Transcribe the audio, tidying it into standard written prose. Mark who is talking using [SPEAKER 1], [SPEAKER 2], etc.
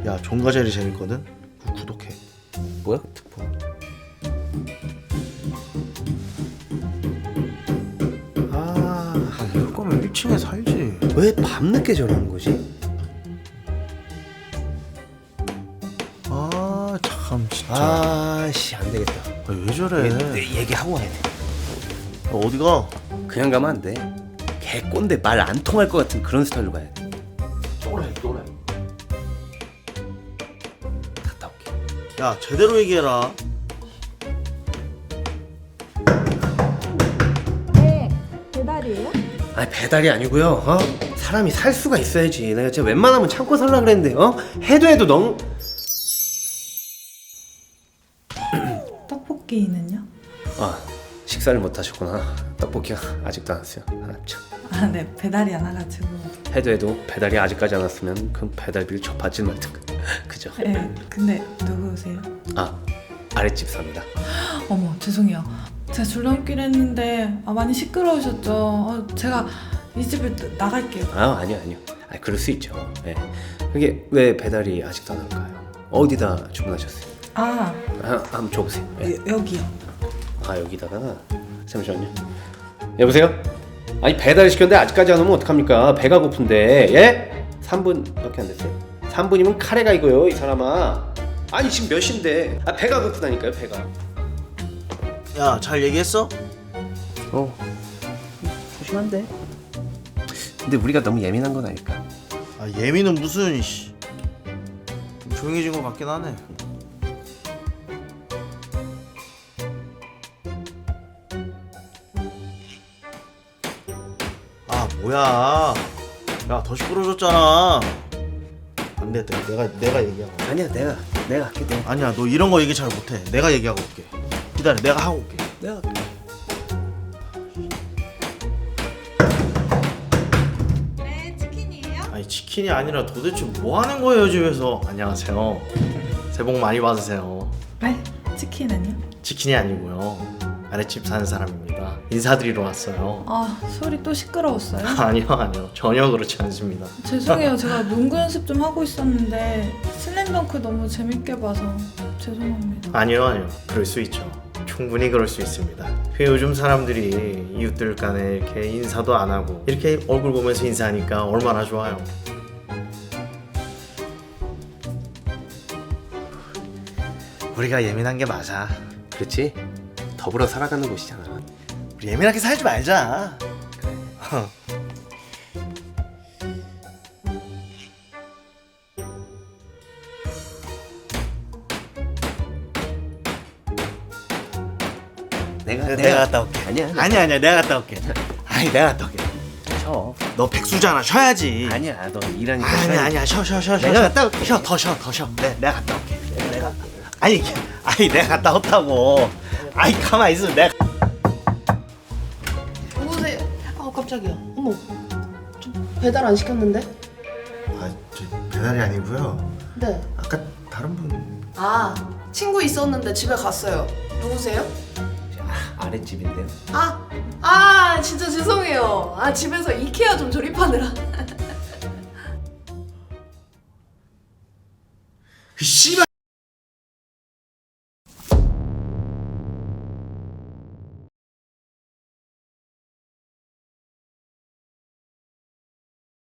[SPEAKER 1] 야, 종가제리 재밌거든? 구독해.
[SPEAKER 2] 뭐야? 특보.
[SPEAKER 1] 이럴 거면 1층에 살지.
[SPEAKER 2] 왜 밤늦게 전화한 거지?
[SPEAKER 1] 참 진짜.
[SPEAKER 2] 아씨 안 되겠다.
[SPEAKER 1] 왜 저래?
[SPEAKER 2] 얘기하고 가야 돼.
[SPEAKER 1] 어디 가?
[SPEAKER 2] 그냥 가면 안 돼. 개 꼰대 말 안 통할 것 같은 그런 스타일로 가야 돼. 또래. 갔다 올게.
[SPEAKER 1] 야, 제대로 얘기해라.
[SPEAKER 3] 네, 배달이에요?
[SPEAKER 2] 아니 배달이 아니고요. 사람이 살 수가 있어야지. 내가 진짜 웬만하면 참고 살라 그랬는데 해도 너무.
[SPEAKER 3] 떡볶이는요?
[SPEAKER 2] 식사를 못 하셨구나. 떡볶이가 아직도 안 왔어요. 참.
[SPEAKER 3] 아, 네, 배달이 안 와가지고.
[SPEAKER 2] 해도 배달이 아직까지 안 왔으면 그럼 배달비를 저 받질 말든가. 그죠?
[SPEAKER 3] 네, 근데 누구세요?
[SPEAKER 2] 아랫집 삽니다.
[SPEAKER 3] 어머, 죄송해요. 제가 줄넘기를 했는데 많이 시끄러우셨죠? 제가 이 집을 나갈게요.
[SPEAKER 2] 아니요. 그럴 수 있죠. 예. 그게 왜 배달이 아직도 안 올까요? 어디다 주문하셨어요? 한번 줘보세요. 예.
[SPEAKER 3] 여기요.
[SPEAKER 2] 여기다가 잠시만요. 여보세요? 아니 배달 시켰는데 아직까지 안 오면 어떡합니까? 배가 고픈데. 예? 3분밖에 안 됐어요. 3분이면 카레가 이거요, 이 사람아. 아니 지금 몇 시인데? 배가 고프다니까요, 배가.
[SPEAKER 1] 야, 잘 얘기했어?
[SPEAKER 2] 조심한데. 근데 우리가 너무 예민한 건 아닐까?
[SPEAKER 1] 예민은 무슨 좀 조용해진 것 같긴 하네. 뭐야? 야, 더 시끄러워졌잖아. 안 되겠다. 내가 얘기하고.
[SPEAKER 2] 아니야, 내가 할게. 내가.
[SPEAKER 1] 아니야, 너 이런 거 얘기 잘 못해. 내가 얘기하고 올게. 기다려, 내가 하고 올게.
[SPEAKER 2] 내가 할게.
[SPEAKER 3] 네, 치킨이에요?
[SPEAKER 1] 아니, 치킨이 아니라 도대체 뭐 하는 거예요, 집에서? 안녕하세요. 새해 복 많이 받으세요.
[SPEAKER 3] 네, 치킨은요?
[SPEAKER 1] 치킨이 아니고요. 아랫집 사는 사람입니다. 인사드리러 왔어요.
[SPEAKER 3] 소리 또 시끄러웠어요?
[SPEAKER 1] 아니요. 전혀 그렇지 않습니다.
[SPEAKER 3] 죄송해요. 제가 농구 연습 좀 하고 있었는데 슬램덩크 너무 재밌게 봐서 죄송합니다.
[SPEAKER 1] 아니요. 그럴 수 있죠. 충분히 그럴 수 있습니다. 요즘 사람들이 이웃들 간에 이렇게 인사도 안 하고 이렇게 얼굴 보면서 인사하니까 얼마나 좋아요. 우리가 예민한 게 맞아.
[SPEAKER 2] 그렇지? 더불어 살아가는 곳이잖아.
[SPEAKER 1] 우리 예민하게 살지 말자. 내가 갔다 올게. 아니야. 내가 갔다 올게. 내가 갔다 올게.
[SPEAKER 2] 쉬어.
[SPEAKER 1] 너 백수잖아. 쉬어야지.
[SPEAKER 2] 아니야, 너 일하니까.
[SPEAKER 1] 아니야. 쉬어.
[SPEAKER 2] 내가 갔다 올게.
[SPEAKER 1] 더 쉬어. 내가 갔다 올게. 내가 갔다 왔다고. 가만히 있어. 내가.
[SPEAKER 4] 누구세요? 깜짝이야. 어머, 저 배달 안 시켰는데?
[SPEAKER 1] 저 배달이 아니고요.
[SPEAKER 4] 네.
[SPEAKER 1] 아까 다른 분.
[SPEAKER 4] 친구 있었는데 집에 갔어요. 누구세요?
[SPEAKER 2] 아랫집인데요.
[SPEAKER 4] 진짜 죄송해요. 집에서 이케아 좀 조립하느라.
[SPEAKER 1] 씨발.